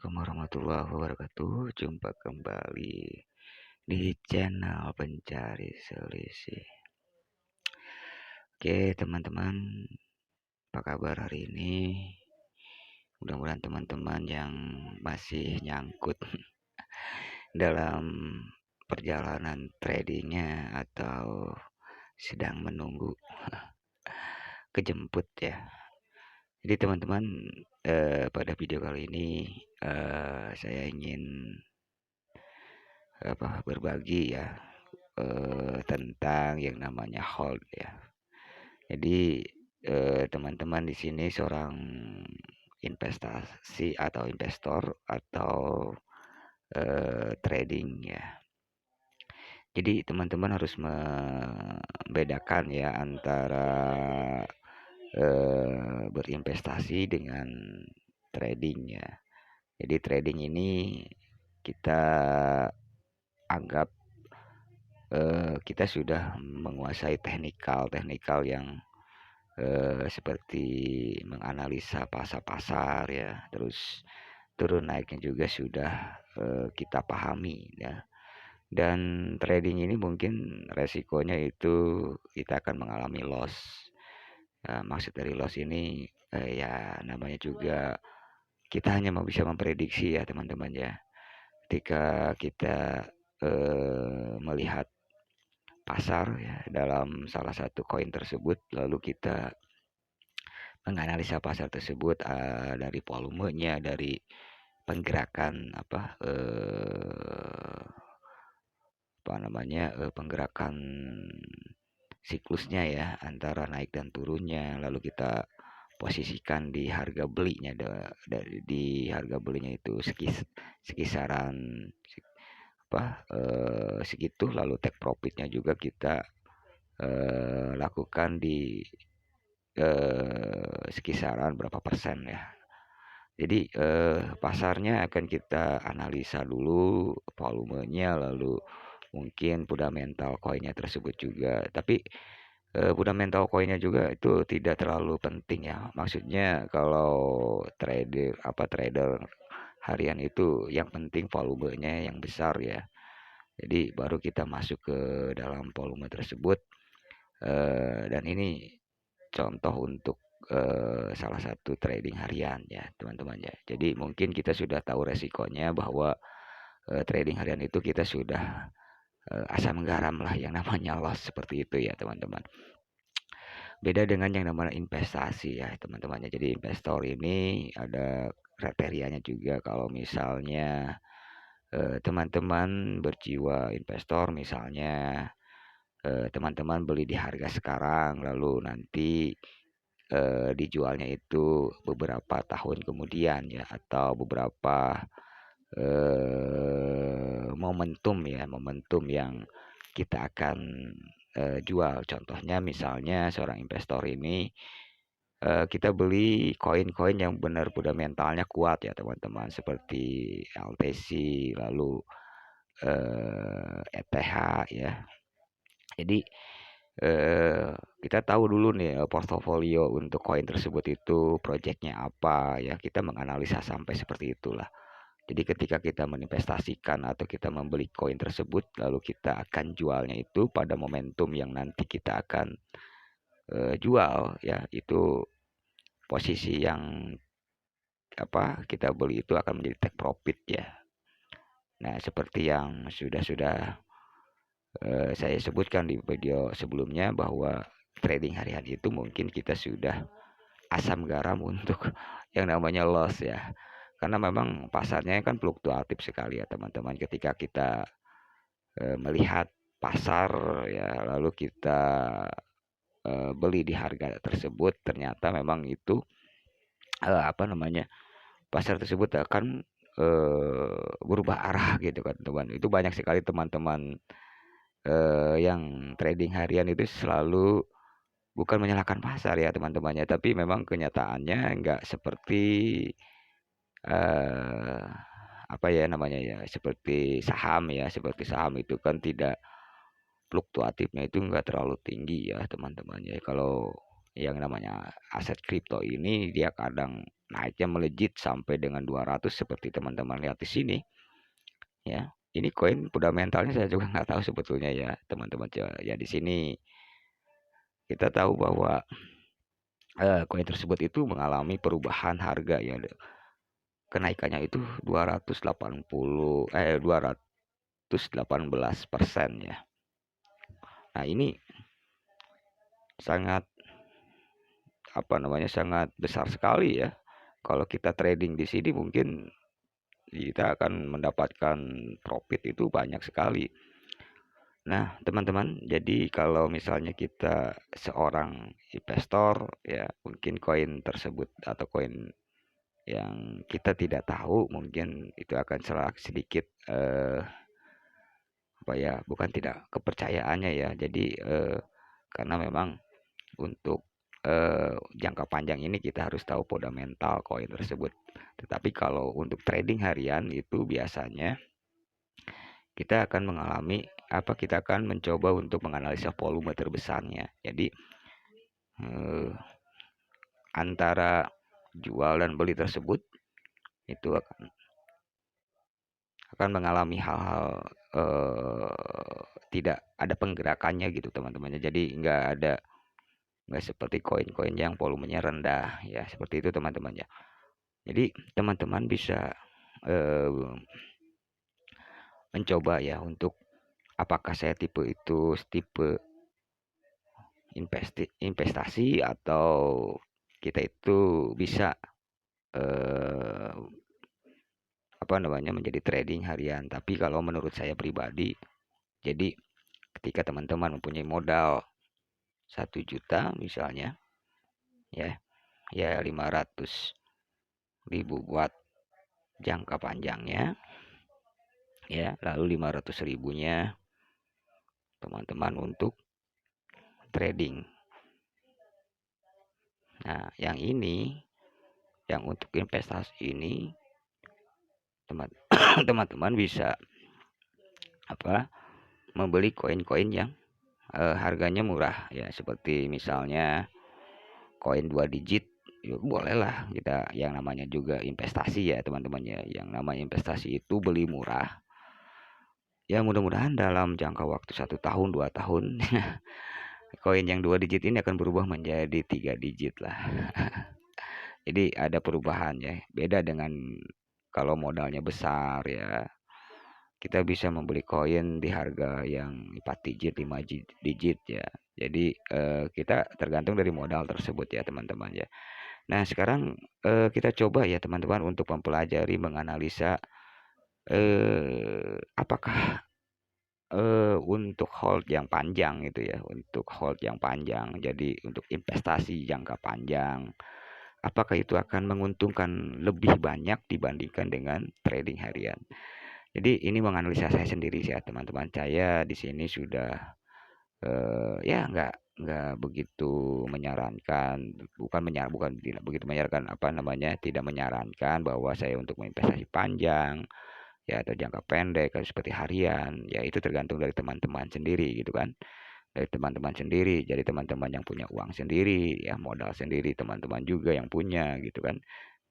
Assalamualaikum warahmatullahi wabarakatuh. Jumpa kembali di channel Pencari Selisih. Oke, teman-teman, apa kabar hari ini? Mudah-mudahan teman-teman yang masih nyangkut dalam perjalanan tradingnya atau sedang menunggu kejemput ya. Jadi teman-teman, pada video kali ini saya ingin berbagi ya tentang yang namanya hold ya. Jadi teman-teman di sini seorang investasi atau investor atau trading ya. Jadi teman-teman harus membedakan ya antara berinvestasi dengan trading ya. Jadi trading ini kita anggap kita sudah menguasai teknikal yang seperti menganalisa pasar ya, terus turun naiknya juga sudah kita pahami ya. Dan trading ini mungkin resikonya itu kita akan mengalami loss. Maksud dari loss ini ya namanya juga kita hanya mau bisa memprediksi ya teman-teman ya. Ketika kita melihat pasar ya dalam salah satu koin tersebut, lalu kita menganalisa pasar tersebut dari volumenya, dari penggerakan penggerakan siklusnya ya antara naik dan turunnya, lalu kita posisikan di harga belinya di harga belinya itu sekisaran segitu, lalu take profitnya juga kita lakukan di sekisaran berapa persen ya. Jadi pasarnya akan kita analisa dulu volumenya, lalu mungkin fundamental koinnya tersebut juga. Tapi fundamental koinnya juga itu tidak terlalu penting ya. Maksudnya kalau trader harian itu yang penting volumenya yang besar ya. Jadi baru kita masuk ke dalam volume tersebut, dan ini contoh untuk salah satu trading harian ya teman-teman ya. Jadi mungkin kita sudah tahu resikonya bahwa trading harian itu kita sudah asam garam lah yang namanya loss seperti itu ya teman-teman. Beda dengan yang namanya investasi ya teman-teman. Jadi investor ini ada kriterianya juga. Kalau misalnya teman-teman berjiwa investor, misalnya teman-teman beli di harga sekarang, lalu nanti dijualnya itu beberapa tahun kemudian ya, atau beberapa momentum yang kita akan jual. Contohnya misalnya seorang investor ini kita beli koin-koin yang benar fundamentalnya kuat ya teman-teman, seperti LTC, lalu ETH ya. Jadi kita tahu dulu nih portofolio untuk koin tersebut itu proyeknya apa ya, kita menganalisa sampai seperti itulah. Jadi ketika kita menginvestasikan atau kita membeli koin tersebut, lalu kita akan jualnya itu pada momentum yang nanti kita akan jual ya, itu posisi yang kita beli itu akan menjadi take profit ya. Nah, seperti yang sudah saya sebutkan di video sebelumnya, bahwa trading hari-hari itu mungkin kita sudah asam garam untuk yang namanya loss ya. Karena memang pasarnya kan fluktuatif sekali ya teman-teman. Ketika kita melihat pasar ya, lalu kita beli di harga tersebut, ternyata memang itu pasar tersebut akan berubah arah gitu kan teman. Itu banyak sekali teman-teman yang trading harian itu selalu bukan menyalahkan pasar ya teman-temannya, tapi memang kenyataannya nggak seperti seperti saham ya. Seperti saham itu kan tidak, fluktuatifnya itu nggak terlalu tinggi ya teman-teman ya. Kalau yang namanya aset kripto ini dia kadang naiknya melejit sampai dengan 200 seperti teman-teman lihat di sini ya. Ini koin fundamentalnya saya juga nggak tahu sebetulnya ya teman-teman ya. Di sini kita tahu bahwa koin tersebut itu mengalami perubahan harga ya. Kenaikannya itu 218% ya. Nah, ini sangat sangat besar sekali ya. Kalau kita trading di sini mungkin kita akan mendapatkan profit itu banyak sekali. Nah, teman-teman, jadi kalau misalnya kita seorang investor ya, mungkin koin tersebut atau koin yang kita tidak tahu mungkin itu akan sedikit bukan tidak kepercayaannya ya. Jadi karena memang untuk jangka panjang ini kita harus tahu fundamental koin tersebut. Tetapi kalau untuk trading harian itu biasanya kita akan kita akan mencoba untuk menganalisa volume terbesarnya. Jadi antara jual dan beli tersebut itu akan mengalami hal-hal tidak ada penggerakannya gitu teman-temannya. Jadi nggak seperti koin-koin yang volumenya rendah ya, seperti itu teman-teman ya. Jadi teman-teman bisa mencoba ya untuk apakah saya tipe investasi atau kita itu bisa menjadi trading harian. Tapi kalau menurut saya pribadi, jadi ketika teman-teman mempunyai modal 1 juta misalnya ya 500.000 buat jangka panjangnya ya, lalu 500.000-nya teman-teman untuk trading. Nah, yang untuk investasi ini teman-teman bisa membeli koin-koin yang harganya murah ya, seperti misalnya koin 2 digit ya, bolehlah kita, yang namanya juga investasi ya teman-teman ya. Yang namanya investasi itu beli murah ya, mudah-mudahan dalam jangka waktu 1 tahun 2 tahun koin yang 2 digit ini akan berubah menjadi 3 digit lah. Jadi ada perubahan ya, beda dengan kalau modalnya besar ya. Kita bisa membeli koin di harga yang 4 digit, 5 digit ya. Jadi kita tergantung dari modal tersebut ya teman-teman ya. Nah, sekarang kita coba ya teman-teman untuk mempelajari, menganalisa apakah untuk hold yang panjang itu ya, untuk hold yang panjang. Jadi untuk investasi jangka panjang, apakah itu akan menguntungkan lebih banyak dibandingkan dengan trading harian. Jadi ini menganalisa saya sendiri ya teman-teman. Saya di sini sudah ya nggak begitu menyarankan, bukan tidak begitu menyarankan tidak menyarankan bahwa saya untuk investasi panjang ya atau jangka pendek seperti harian ya. Itu tergantung dari teman-teman sendiri gitu kan, dari teman-teman sendiri. Jadi teman-teman yang punya uang sendiri ya, modal sendiri, teman-teman juga yang punya gitu kan.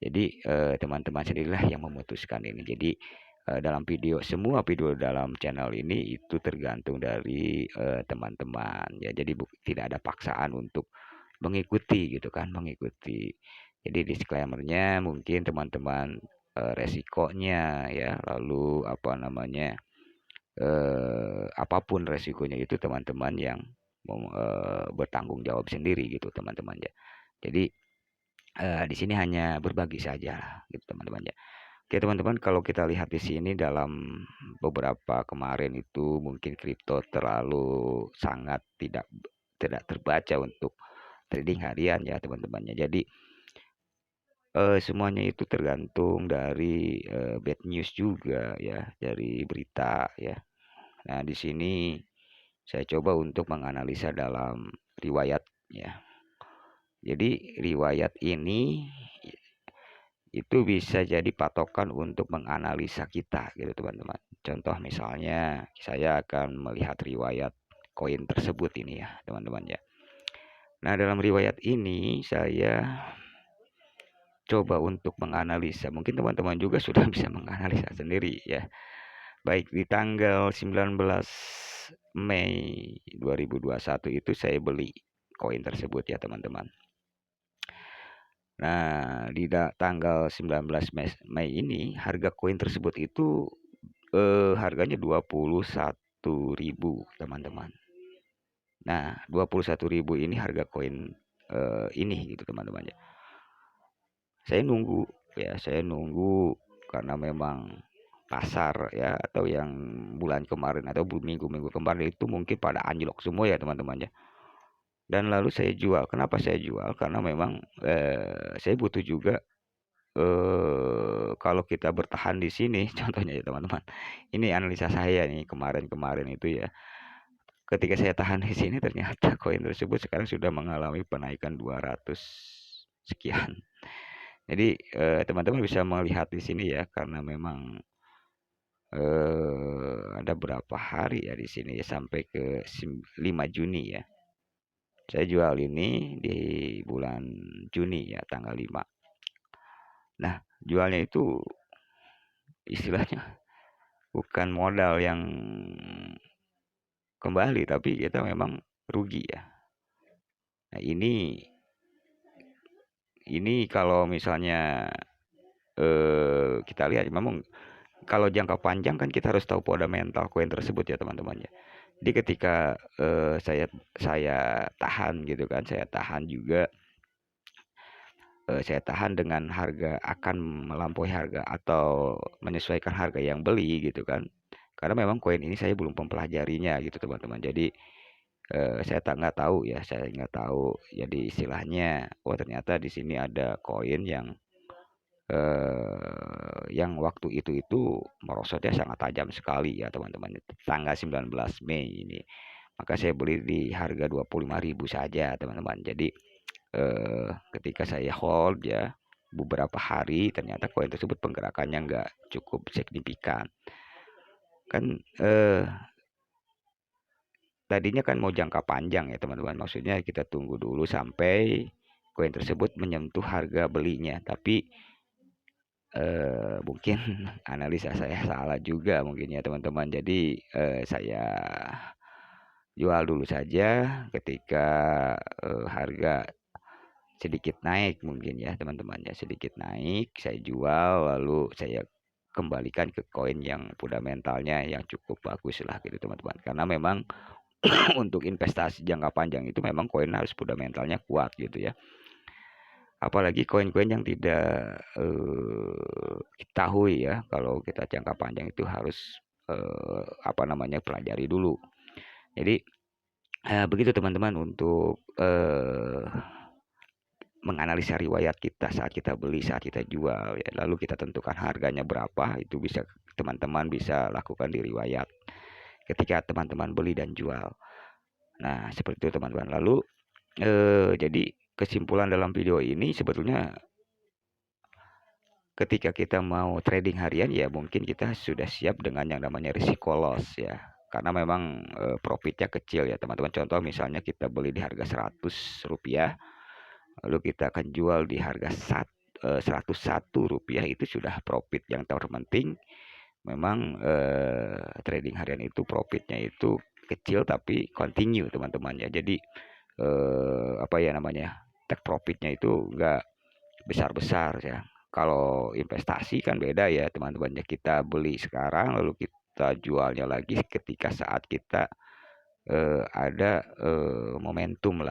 Jadi teman-teman sendirilah yang memutuskan ini. Jadi semua video dalam channel ini itu tergantung dari teman-teman ya. Jadi tidak ada paksaan untuk mengikuti gitu kan, mengikuti. Jadi disclaimernya mungkin teman-teman resikonya ya, lalu apapun resikonya itu teman-teman yang bertanggung jawab sendiri gitu teman-teman ya. Jadi di sini hanya berbagi saja gitu teman-teman ya. Oke teman-teman, kalau kita lihat di sini dalam beberapa kemarin itu mungkin kripto terlalu sangat tidak terbaca untuk trading harian ya teman-temannya. Jadi semuanya itu tergantung dari bad news juga ya, dari berita ya. Nah, di sini saya coba untuk menganalisa dalam riwayat ya. Jadi riwayat ini itu bisa jadi patokan untuk menganalisa kita gitu teman-teman. Contoh misalnya saya akan melihat riwayat koin tersebut ini ya teman-teman ya. Nah, dalam riwayat ini saya coba untuk menganalisa. Mungkin teman-teman juga sudah bisa menganalisa sendiri ya. Baik, di tanggal 19 Mei 2021 itu saya beli koin tersebut ya teman-teman. Nah, di tanggal 19 Mei ini harga koin tersebut itu harganya 21.000 teman-teman. Nah, 21.000 ini harga koin ini gitu teman-teman ya. Saya nunggu karena memang pasar ya, atau yang bulan kemarin atau minggu-minggu kemarin itu mungkin pada anjlok semua ya teman-teman ya. Dan lalu saya jual. Kenapa saya jual? Karena memang saya butuh juga kalau kita bertahan di sini contohnya ya teman-teman. Ini analisa saya nih kemarin-kemarin itu ya. Ketika saya tahan di sini ternyata koin tersebut sekarang sudah mengalami penaikan 200 sekian. Jadi teman-teman bisa melihat di sini ya, karena memang ada berapa hari ya di sini ya, sampai ke 5 Juni ya. Saya jual ini di bulan Juni ya, tanggal 5. Nah, jualnya itu istilahnya bukan modal yang kembali, tapi kita memang rugi ya. Nah, ini kalau misalnya kita lihat memang kalau jangka panjang kan kita harus tahu fundamental koin tersebut ya teman-teman ya. Jadi ketika saya tahan gitu kan, saya tahan juga, saya tahan dengan harga akan melampaui harga atau menyesuaikan harga yang beli gitu kan. Karena memang koin ini saya belum mempelajarinya gitu teman-teman. Jadi saya nggak tahu ya, saya nggak tahu. Jadi istilahnya, oh ternyata di sini ada koin yang waktu itu merosotnya sangat tajam sekali ya teman-teman. Tanggal 19 Mei ini. Maka saya beli di harga 25.000 saja teman-teman. Jadi ketika saya hold ya beberapa hari, ternyata koin tersebut penggerakannya nggak cukup signifikan. Kan tadinya kan mau jangka panjang ya teman-teman. Maksudnya kita tunggu dulu sampai koin tersebut menyentuh harga belinya. Tapi mungkin analisa saya salah juga mungkin ya teman-teman. Jadi saya jual dulu saja ketika harga sedikit naik mungkin ya teman-teman ya, sedikit naik saya jual, lalu saya kembalikan ke koin yang fundamentalnya yang cukup bagus lah gitu teman-teman. Karena memang untuk investasi jangka panjang itu memang koin harus fundamentalnya kuat gitu ya. Apalagi koin-koin yang tidak diketahui ya, kalau kita jangka panjang itu harus pelajari dulu. Jadi begitu teman-teman untuk menganalisa riwayat kita saat kita beli, saat kita jual ya. Lalu kita tentukan harganya berapa, itu bisa teman-teman bisa lakukan di riwayat ketika teman-teman beli dan jual. Nah, seperti itu teman-teman. Lalu jadi kesimpulan dalam video ini sebetulnya ketika kita mau trading harian ya mungkin kita sudah siap dengan yang namanya risiko loss ya. Karena memang profitnya kecil ya teman-teman. Contoh misalnya kita beli di harga Rp100, lalu kita akan jual di harga Rp101, itu sudah profit. Yang terpenting memang trading harian itu profitnya itu kecil tapi continue teman-teman ya. Jadi take profitnya itu enggak besar-besar ya. Kalau investasi kan beda ya teman-teman ya, kita beli sekarang lalu kita jualnya lagi ketika saat kita ada momentum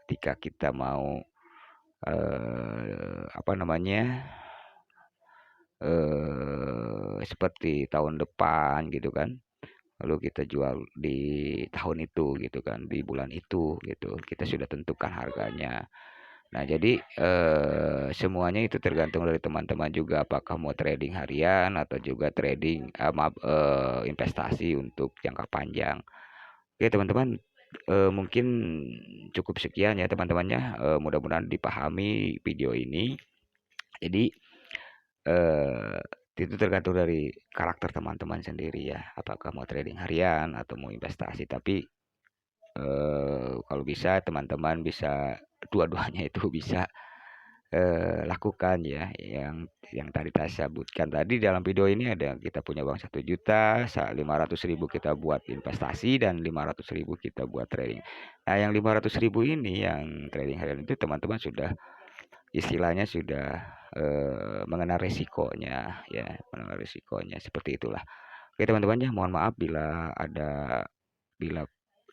ketika kita mau seperti tahun depan gitu kan, lalu kita jual di tahun itu gitu kan, di bulan itu gitu, kita sudah tentukan harganya. Nah, jadi semuanya itu tergantung dari teman-teman juga, apakah mau trading harian atau juga trading investasi untuk jangka panjang. Oke, teman-teman, mungkin cukup sekian ya teman-temannya. Mudah-mudahan dipahami video ini. Jadi itu tergantung dari karakter teman-teman sendiri ya, apakah mau trading harian atau mau investasi. Tapi kalau bisa teman-teman bisa dua-duanya itu bisa lakukan ya, yang tadi saya sebutkan tadi dalam video ini ada kita punya uang 1 juta, 500 ribu kita buat investasi dan 500 ribu kita buat trading. Nah yang 500 ribu ini yang trading harian itu teman-teman sudah istilahnya sudah mengenal resikonya ya, mengenal resikonya seperti itulah. Oke teman-teman ya, mohon maaf bila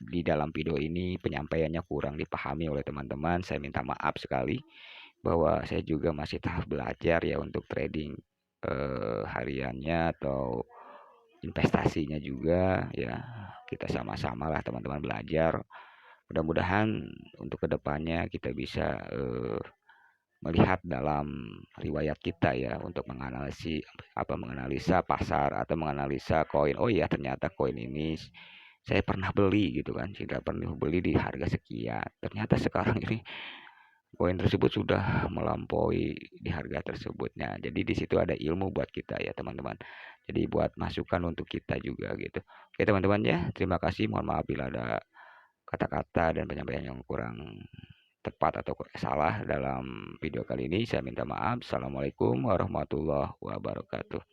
di dalam video ini penyampaiannya kurang dipahami oleh teman-teman. Saya minta maaf sekali bahwa saya juga masih tahap belajar ya untuk trading hariannya atau investasinya juga ya. Kita sama-sama lah teman-teman belajar. Mudah-mudahan untuk kedepannya kita bisa melihat dalam riwayat kita ya untuk menganalisa pasar atau menganalisa koin. Oh iya ternyata koin ini saya pernah beli gitu kan, tidak pernah beli di harga sekian. Ternyata sekarang ini koin tersebut sudah melampaui di harga tersebutnya. Jadi di situ ada ilmu buat kita ya teman-teman. Jadi buat masukan untuk kita juga gitu. Oke teman-teman ya, terima kasih. Mohon maaf bila ada kata-kata dan penyampaian yang kurang tepat atau salah dalam video kali ini. Saya minta maaf. Assalamualaikum warahmatullahi wabarakatuh.